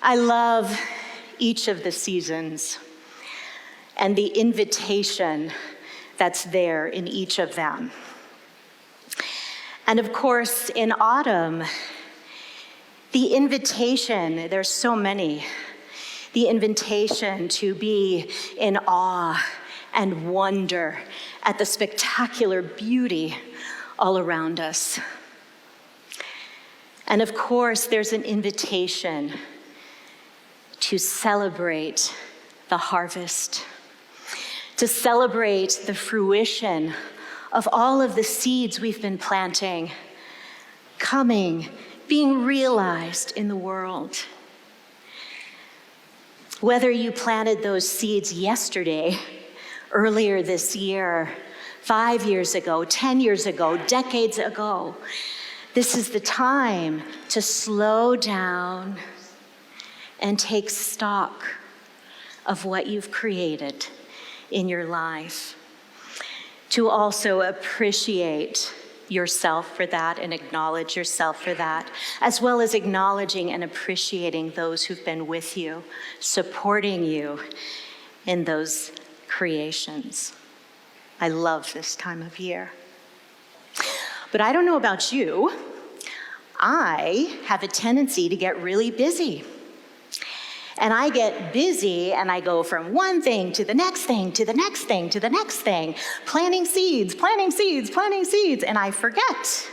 I love each of the seasons and the invitation that's there in each of them. And of course, in autumn, the invitation, there's so many, the invitation to be in awe and wonder at the spectacular beauty all around us. And of course, there's an invitation to celebrate the harvest, to celebrate the fruition of all of the seeds we've been planting, coming, being realized in the world. Whether you planted those seeds yesterday, earlier this year, 5 years ago, 10 years ago, decades ago, this is the time to slow down and take stock of what you've created in your life. To also appreciate yourself for that and acknowledge yourself for that, as well as acknowledging and appreciating those who've been with you, supporting you in those creations. I love this time of year. But I don't know about you, I have a tendency to get really busy. And I get busy and I go from one thing to the next thing, to the next thing, to the next thing, planting seeds, and I forget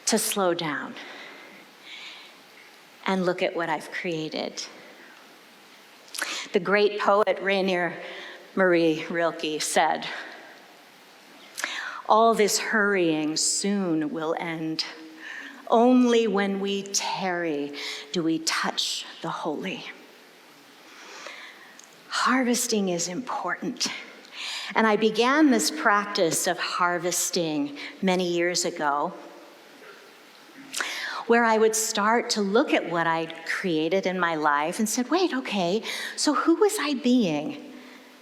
to slow down and look at what I've created. The great poet Maria Rilke said, "All this hurrying soon will end. Only when we tarry do we touch the holy." Harvesting is important. And I began this practice of harvesting many years ago, where I would start to look at what I'd created in my life and said, wait, okay, so who was I being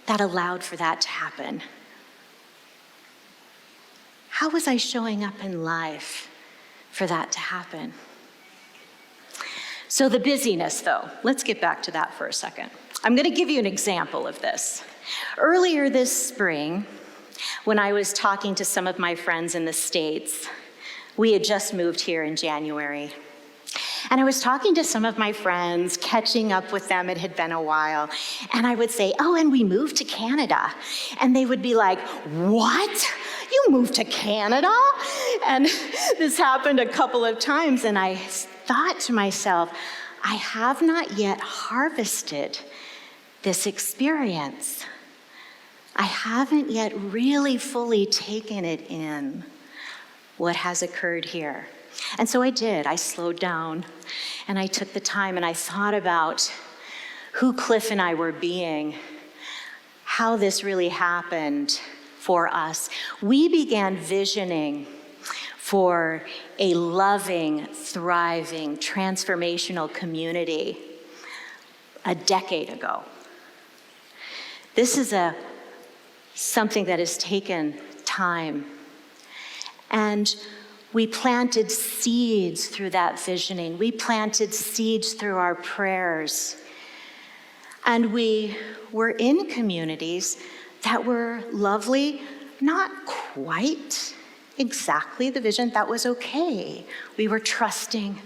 that allowed for that to happen? How was I showing up in life for that to happen? So the busyness, though, let's get back to that for a second. I'm going to give you an example of this. Earlier this spring, when I was talking to some of my friends in the States, we had just moved here in January. And I was talking to some of my friends, catching up with them, it had been a while, and I would say, oh, and we moved to Canada. And they would be like, what? You moved to Canada? And this happened a couple of times, and I thought to myself, I have not yet harvested this experience. I haven't yet really fully taken it in, what has occurred here. And so I did. I slowed down and I took the time and I thought about who Cliff and I were being, how this really happened for us. We began visioning for a loving, thriving, transformational community a decade ago. This is something that has taken time. And we planted seeds through that visioning. We planted seeds through our prayers. And we were in communities that were lovely, not quite exactly the vision. That was okay. We were trusting.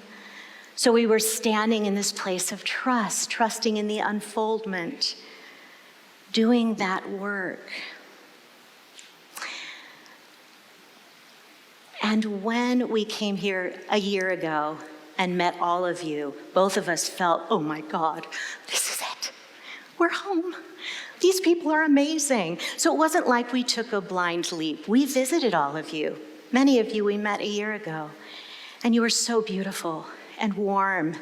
So we were standing in this place of trust, trusting in the unfoldment, doing that work. And when we came here a year ago and met all of you, both of us felt, oh my God, this is it. We're home. These people are amazing. So it wasn't like we took a blind leap. We visited all of you. Many of you we met a year ago. And you were so beautiful and warm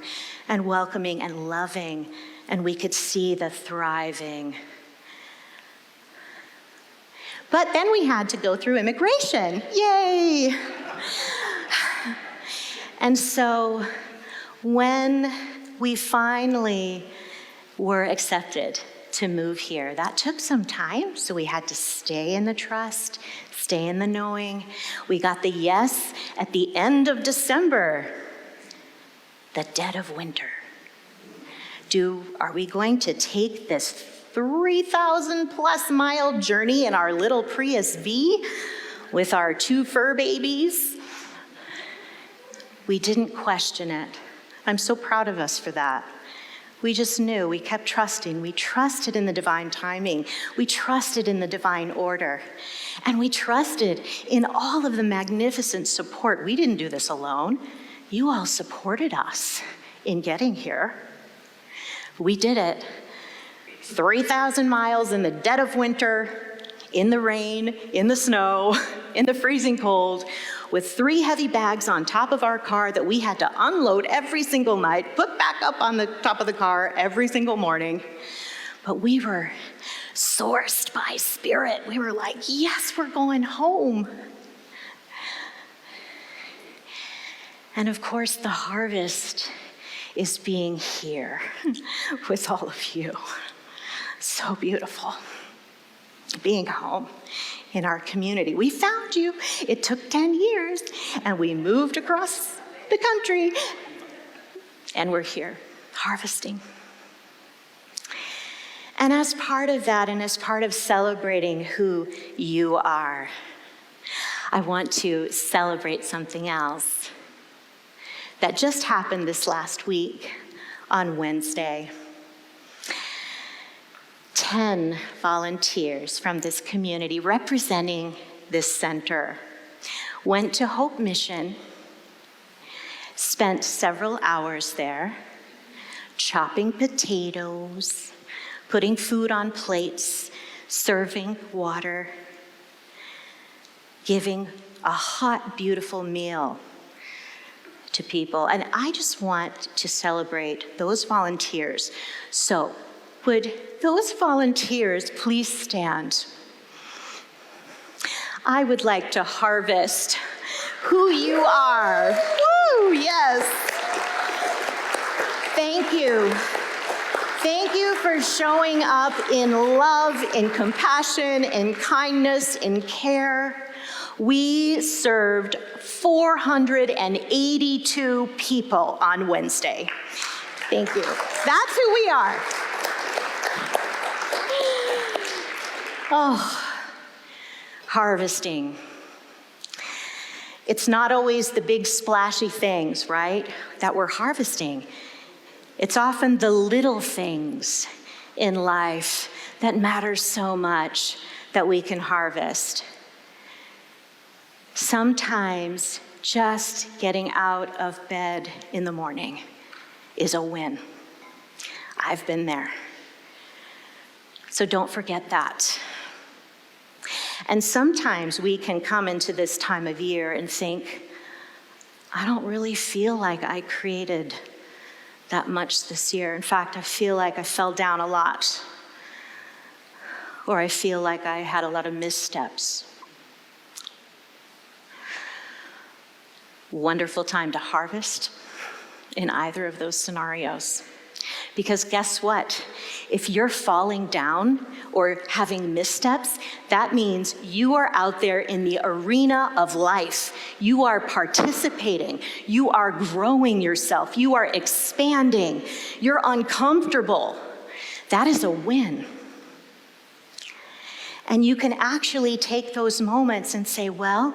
and welcoming and loving. And we could see the thriving. But then we had to go through immigration. Yay! And so when we finally were accepted to move here, that took some time. So we had to stay in the trust, stay in the knowing. We got the yes at the end of December, the dead of winter. Are we going to take this 3,000 plus mile journey in our little Prius V with our 2 fur babies? We didn't question it. I'm so proud of us for that. We just knew, we kept trusting. We trusted in the divine timing. We trusted in the divine order. And we trusted in all of the magnificent support. We didn't do this alone. You all supported us in getting here. We did it. 3,000 miles in the dead of winter, in the rain, in the snow, in the freezing cold, with 3 heavy bags on top of our car that we had to unload every single night, put back up on the top of the car every single morning. But we were sourced by Spirit. We were like, yes, we're going home. And of course, the harvest is being here with all of you. So beautiful. Being home in our community. We found you. It took 10 years, and we moved across the country, and we're here harvesting. And as part of that, and as part of celebrating who you are, I want to celebrate something else that just happened this last week on Wednesday. 10 volunteers from this community representing this center went to Hope Mission, spent several hours there, chopping potatoes, putting food on plates, serving water, giving a hot, beautiful meal to people. And I just want to celebrate those volunteers. So, would those volunteers please stand? I would like to harvest who you are. Woo, yes. Thank you. Thank you for showing up in love, in compassion, in kindness, in care. We served 482 people on Wednesday. Thank you. That's who we are. Oh, harvesting. It's not always the big splashy things, right, that we're harvesting. It's often the little things in life that matter so much that we can harvest. Sometimes just getting out of bed in the morning is a win. I've been there. So don't forget that. And sometimes we can come into this time of year and think, I don't really feel like I created that much this year. In fact, I feel like I fell down a lot. Or I feel like I had a lot of missteps. Wonderful time to harvest in either of those scenarios. Because guess what? If you're falling down or having missteps, that means you are out there in the arena of life. You are participating. You are growing yourself. You are expanding. You're uncomfortable. That is a win. And you can actually take those moments and say, well,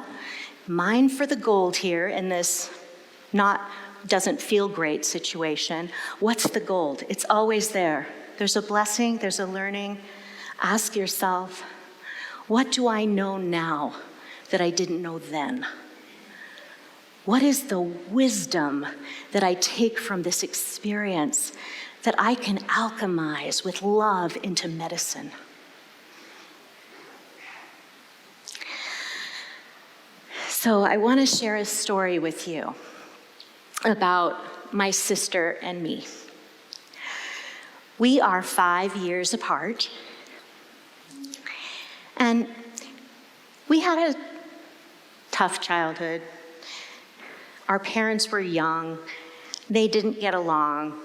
mine for the gold here in this doesn't feel great situation. What's the gold? It's always there. There's a blessing, there's a learning. Ask yourself, what do I know now that I didn't know then? What is the wisdom that I take from this experience that I can alchemize with love into medicine? So I want to share a story with you about my sister and me. We are 5 years apart, and we had a tough childhood. Our parents were young. They didn't get along.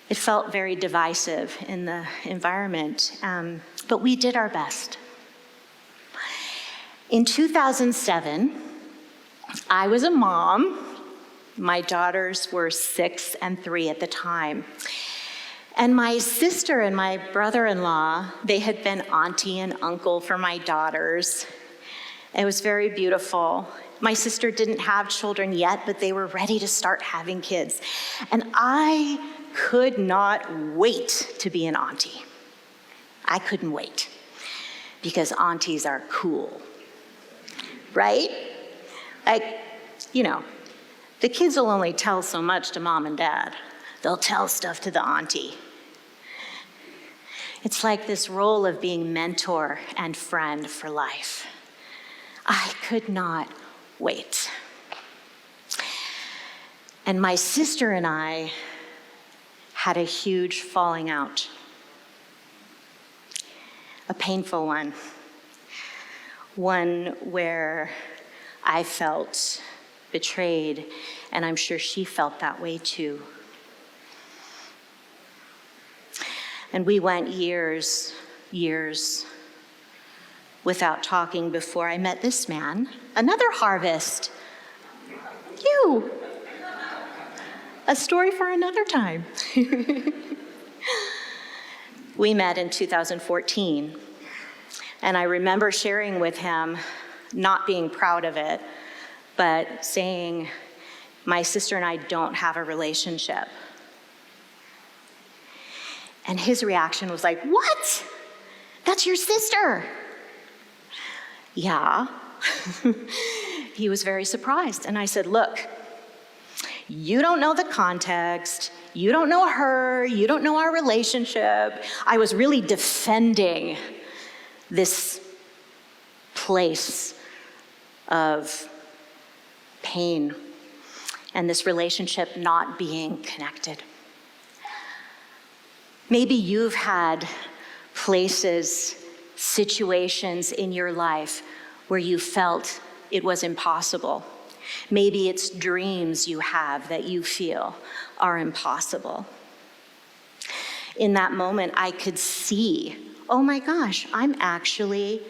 It felt very divisive in the environment, but we did our best. In 2007, I was a mom. My daughters were 6 and 3 at the time. And my sister and my brother-in-law, they had been auntie and uncle for my daughters. It was very beautiful. My sister didn't have children yet, but they were ready to start having kids. And I could not wait to be an auntie. I couldn't wait, because aunties are cool, right? Like, you know, the kids will only tell so much to mom and dad. They'll tell stuff to the auntie. It's like this role of being mentor and friend for life. I could not wait. And my sister and I had a huge falling out, a painful one where I felt betrayed, and I'm sure she felt that way too. And we went years without talking before I met this man, another harvest. You. A story for another time. We met in 2014, and I remember sharing with him, not being proud of it, but saying, my sister and I don't have a relationship. And his reaction was like, what? That's your sister. Yeah. He was very surprised. And I said, look, you don't know the context. You don't know her. You don't know our relationship. I was really defending this place of pain and this relationship not being connected. Maybe you've had places, situations in your life where you felt it was impossible. Maybe it's dreams you have that you feel are impossible. In that moment, I could see, oh my gosh, I'm actually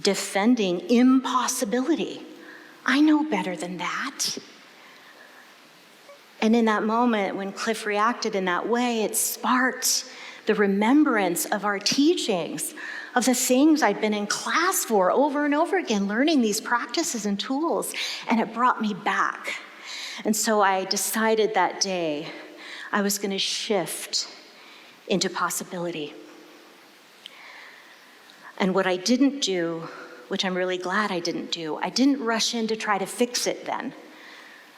defending impossibility. I know better than that. And in that moment, when Cliff reacted in that way, it sparked the remembrance of our teachings, of the things I'd been in class for over and over again, learning these practices and tools, and it brought me back. And so I decided that day I was going to shift into possibility. And what I didn't do, which I'm really glad I didn't do, I didn't rush in to try to fix it then.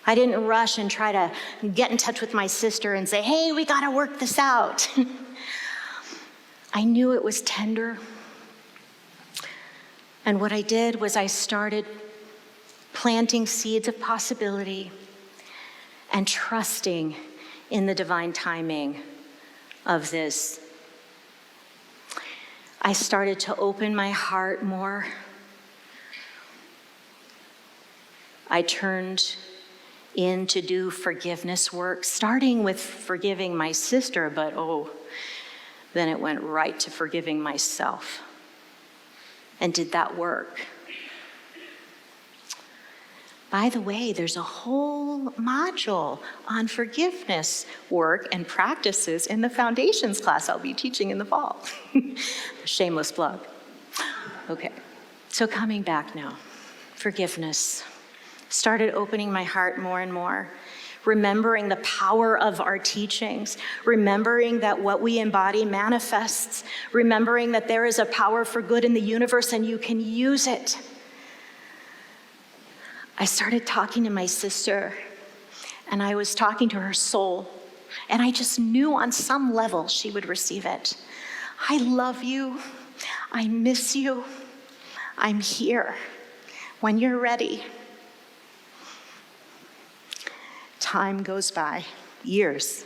I didn't rush and try to get in touch with my sister and say, hey, we got to work this out. I knew it was tender. And what I did was I started planting seeds of possibility and trusting in the divine timing of this. I started to open my heart more. I turned in to do forgiveness work, starting with forgiving my sister, but then it went right to forgiving myself, and did that work. By the way, there's a whole module on forgiveness work and practices in the foundations class I'll be teaching in the fall. Shameless plug. Okay, so coming back now, forgiveness. Started opening my heart more and more, remembering the power of our teachings, remembering that what we embody manifests, remembering that there is a power for good in the universe and you can use it. I started talking to my sister, and I was talking to her soul, and I just knew on some level she would receive it. I love you. I miss you. I'm here when you're ready. Time goes by, years.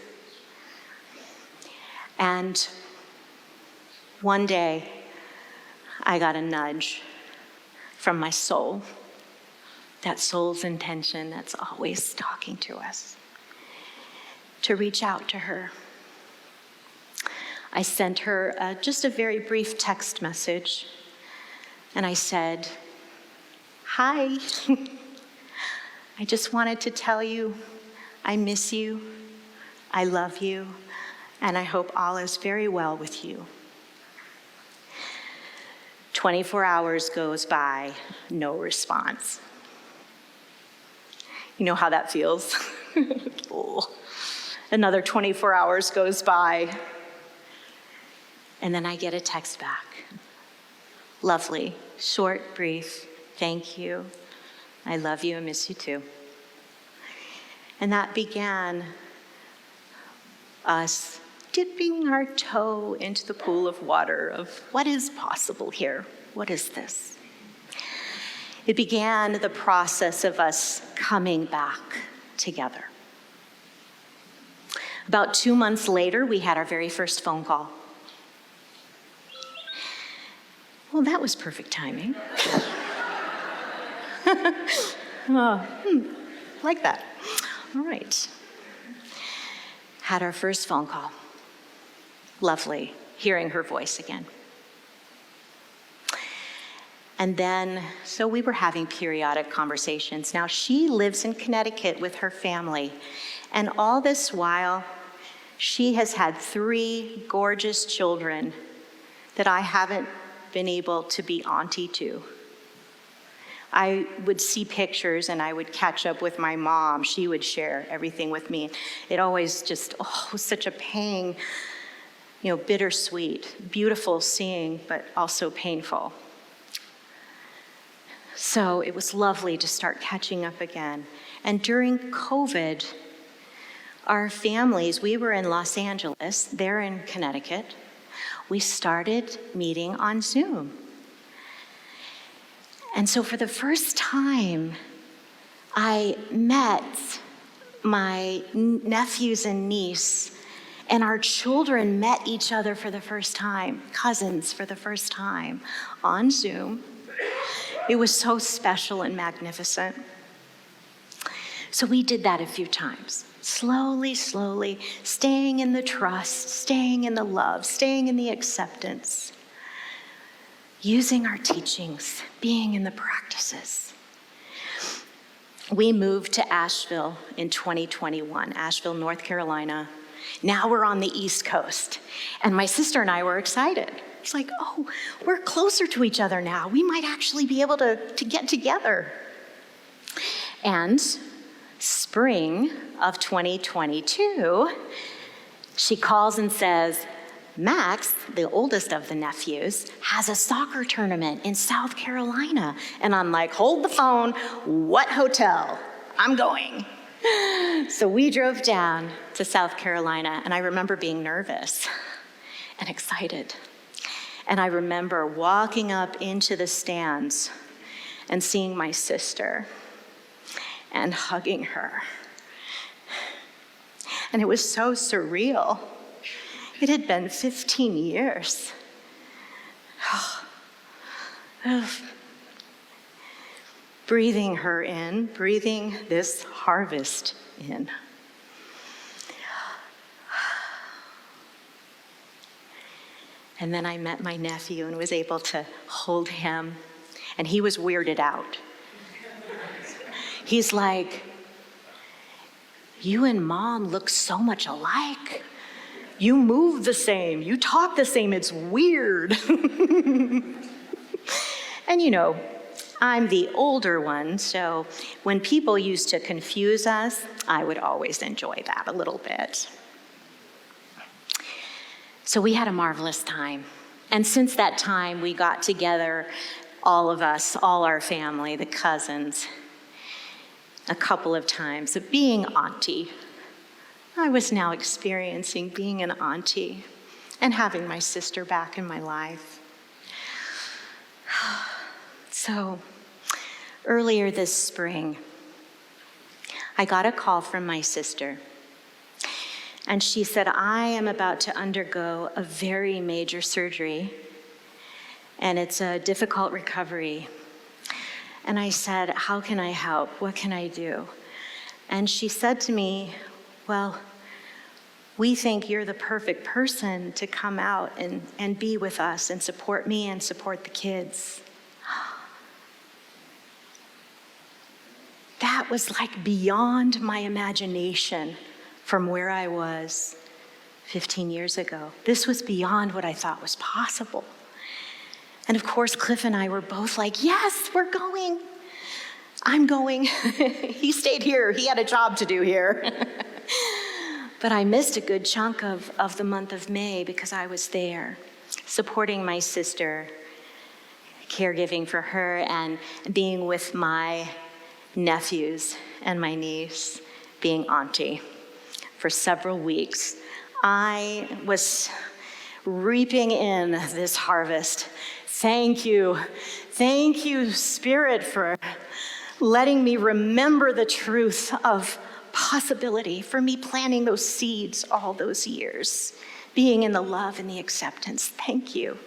And one day, I got a nudge from my soul, that soul's intention that's always talking to us, to reach out to her. I sent her just a very brief text message, and I said, hi, I just wanted to tell you I miss you, I love you, and I hope all is very well with you. 24 hours goes by, no response. You know how that feels? Oh. Another 24 hours goes by, and then I get a text back. Lovely, short, brief, thank you. I love you and miss you too. And that began us dipping our toe into the pool of water of what is possible here? What is this? It began the process of us coming back together. About 2 months later, we had our very first phone call. Well, that was perfect timing. Like that. All right. Had our first phone call. Lovely, hearing her voice again. And then, so we were having periodic conversations. Now, she lives in Connecticut with her family. And all this while, she has had 3 gorgeous children that I haven't been able to be auntie to. I would see pictures and I would catch up with my mom. She would share everything with me. It always just, was such a pang, bittersweet, beautiful seeing, but also painful. So it was lovely to start catching up again. And during COVID, our families, we were in Los Angeles, they're in Connecticut. We started meeting on Zoom. And so for the first time, I met my nephews and niece, and our children met each other for the first time, cousins for the first time on Zoom. It was so special and magnificent. So we did that a few times. Slowly, staying in the trust, staying in the love, staying in the acceptance, using our teachings, being in the practices. We moved to Asheville in 2021, Asheville, North Carolina. Now we're on the East Coast. And my sister and I were excited. It's like, we're closer to each other now. We might actually be able to get together. And spring of 2022, she calls and says, Max, the oldest of the nephews, has a soccer tournament in South Carolina. And I'm like, hold the phone, what hotel? I'm going. So we drove down to South Carolina, and I remember being nervous and excited. And I remember walking up into the stands and seeing my sister and hugging her. And it was so surreal. It had been 15 years. Breathing her in, breathing this harvest in. And then I met my nephew and was able to hold him, and he was weirded out. He's like, you and Mom look so much alike. You move the same, you talk the same, it's weird. And I'm the older one, so when people used to confuse us, I would always enjoy that a little bit. So we had a marvelous time. And since that time, we got together, all of us, all our family, the cousins, a couple of times. But being auntie, I was now experiencing being an auntie and having my sister back in my life. So earlier this spring, I got a call from my sister. And she said, I am about to undergo a very major surgery, and it's a difficult recovery. And I said, how can I help? What can I do? And she said to me, well, we think you're the perfect person to come out and be with us and support me and support the kids. That was like beyond my imagination from where I was 15 years ago. This was beyond what I thought was possible. And of course, Cliff and I were both like, yes, we're going. I'm going. He stayed here. He had a job to do here. But I missed a good chunk of the month of May because I was there supporting my sister, caregiving for her, and being with my nephews and my niece, being auntie for several weeks. I was reaping in this harvest. Thank you, Spirit, for letting me remember the truth of possibility, for me planting those seeds all those years, being in the love and the acceptance. Thank you.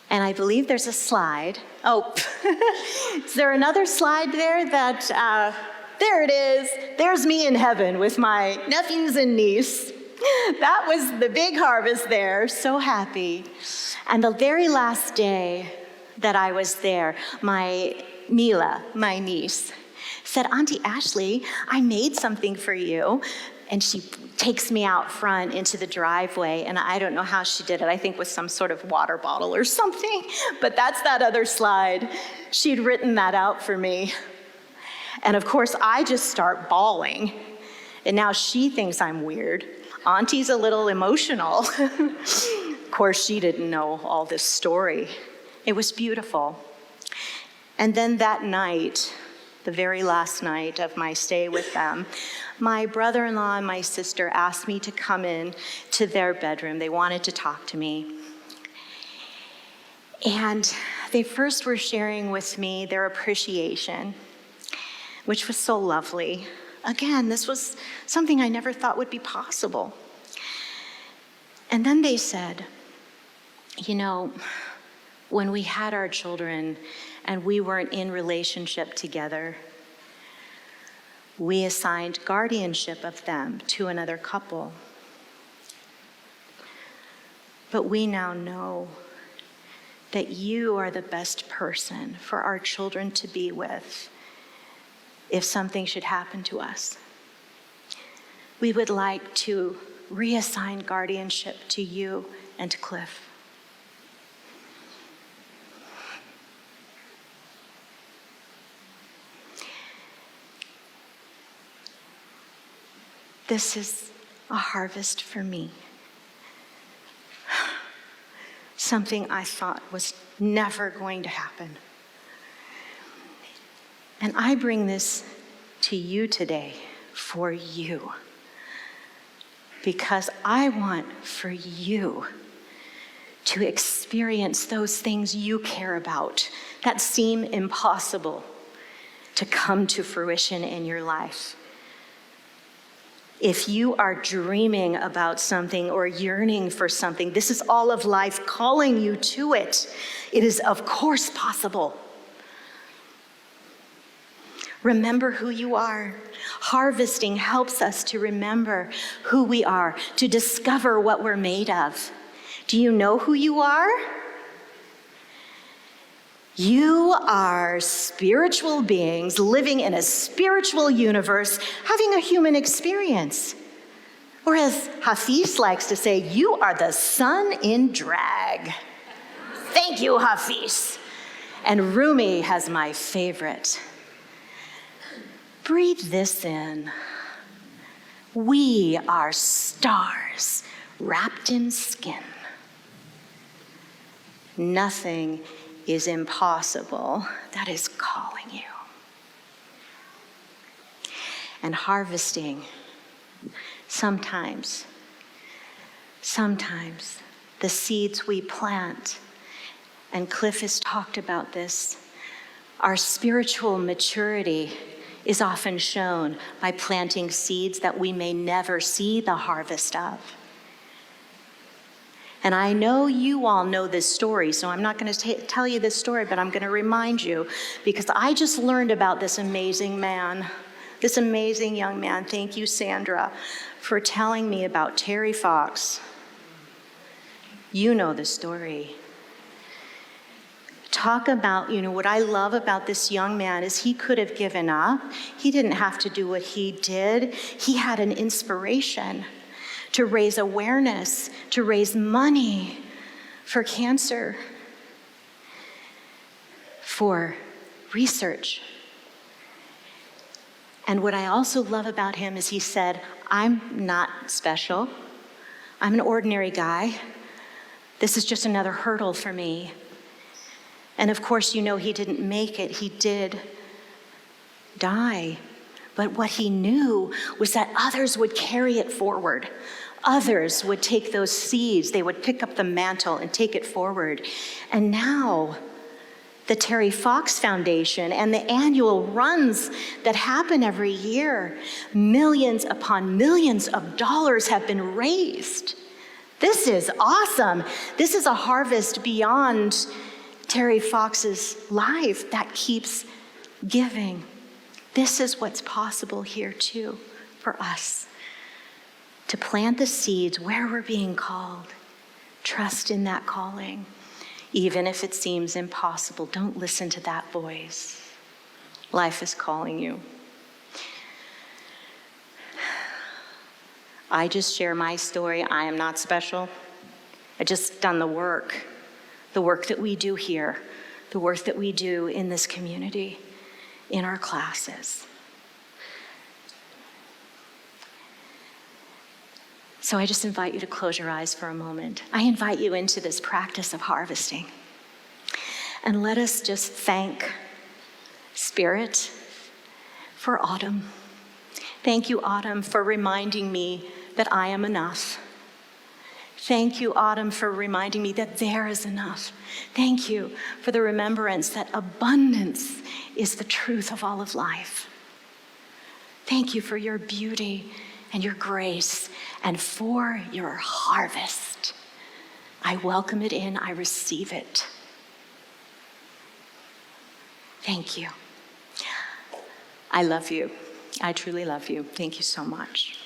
And I believe there's a slide. Oh, is there another slide there that, there it is. There's me in heaven with my nephews and niece. That was the big harvest there, so happy. And the very last day that I was there, my Mila, my niece, said, Auntie Ashley, I made something for you. And she takes me out front into the driveway, and I don't know how she did it. I think with some sort of water bottle or something, but that's that other slide. She'd written that out for me. And of course, I just start bawling. And now she thinks I'm weird. Auntie's a little emotional. Of course, she didn't know all this story. It was beautiful. And then that night, the very last night of my stay with them, my brother-in-law and my sister asked me to come in to their bedroom. They wanted to talk to me. And they first were sharing with me their appreciation, which was so lovely. Again, this was something I never thought would be possible. And then they said, you know, when we had our children and we weren't in relationship together, we assigned guardianship of them to another couple. But we now know that you are the best person for our children to be with if something should happen to us. We would like to reassign guardianship to you and to Cliff. This is a harvest for me. Something I thought was never going to happen. And I bring this to you today for you, because I want for you to experience those things you care about that seem impossible to come to fruition in your life. If you are dreaming about something or yearning for something, this is all of life calling you to it. It is, of course, possible. Remember who you are. Harvesting helps us to remember who we are, to discover what we're made of. Do you know who you are? You are spiritual beings living in a spiritual universe, having a human experience. Or as Hafiz likes to say, you are the sun in drag. Thank you, Hafiz. And Rumi has my favorite. Breathe this in. We are stars wrapped in skin. Nothing is impossible that is calling you. And harvesting, sometimes the seeds we plant, and Cliff has talked about this, our spiritual maturity is often shown by planting seeds that we may never see the harvest of. And I know you all know this story, so I'm not going to tell you this story, but I'm going to remind you, because I just learned about this amazing man, this amazing young man. Thank you, Sandra, for telling me about Terry Fox. You know the story. Talk about, what I love about this young man is he could have given up. He didn't have to do what he did. He had an inspiration to raise awareness, to raise money for cancer, for research. And what I also love about him is he said, I'm not special. I'm an ordinary guy. This is just another hurdle for me. And of course, you know, he didn't make it. He did die. But what he knew was that others would carry it forward. Others would take those seeds, they would pick up the mantle and take it forward. And now, the Terry Fox Foundation and the annual runs that happen every year, millions upon millions of dollars have been raised. This is awesome. This is a harvest beyond Terry Fox's life that keeps giving. This is what's possible here too for us. To plant the seeds where we're being called. Trust in that calling. Even if it seems impossible, don't listen to that voice. Life is calling you. I just share my story. I am not special. I just done the work that we do here, the work that we do in this community, in our classes. So I just invite you to close your eyes for a moment. I invite you into this practice of harvesting. And let us just thank Spirit for autumn. Thank you, autumn, for reminding me that I am enough. Thank you, autumn, for reminding me that there is enough. Thank you for the remembrance that abundance is the truth of all of life. Thank you for your beauty and your grace, and for your harvest. I welcome it in, I receive it. Thank you. I love you. I truly love you. Thank you so much.